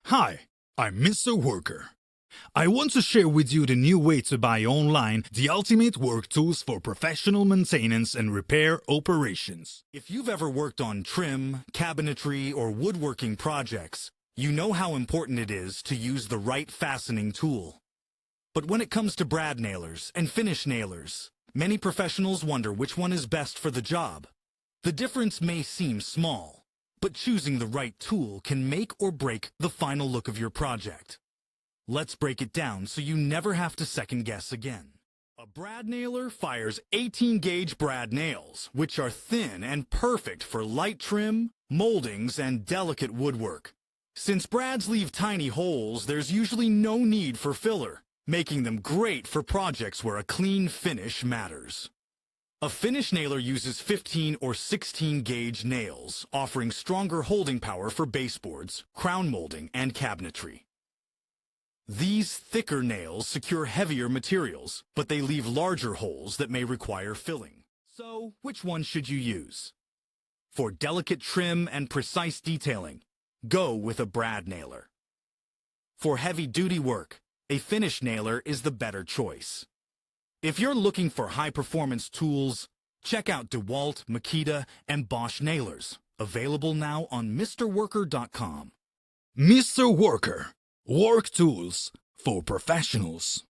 Hi, I'm Mr. Worker. I want to share with you the new way to buy online the ultimate work tools for professional maintenance and repair operations. If you've ever worked on trim, cabinetry, or woodworking projects, you know how important it is to use the right fastening tool. But when it comes to brad nailers and finish nailers, many professionals wonder which one is best for the job. The difference may seem small, but choosing the right tool can make or break the final look of your project. Let's break it down so you never have to second guess again. A brad nailer fires 18-gauge brad nails, which are thin and perfect for light trim, moldings, and delicate woodwork. Since brads leave tiny holes, there's usually no need for filler, making them great for projects where a clean finish matters. A finish nailer uses 15 or 16-gauge nails, offering stronger holding power for baseboards, crown molding, and cabinetry. These thicker nails secure heavier materials, but they leave larger holes that may require filling. So, which one should you use? For delicate trim and precise detailing, go with a brad nailer. For heavy-duty work, a finish nailer is the better choice. If you're looking for high-performance tools, check out DeWalt, Makita, and Bosch nailers, available now on MrWorker.com. Mr. Worker. Work tools for professionals.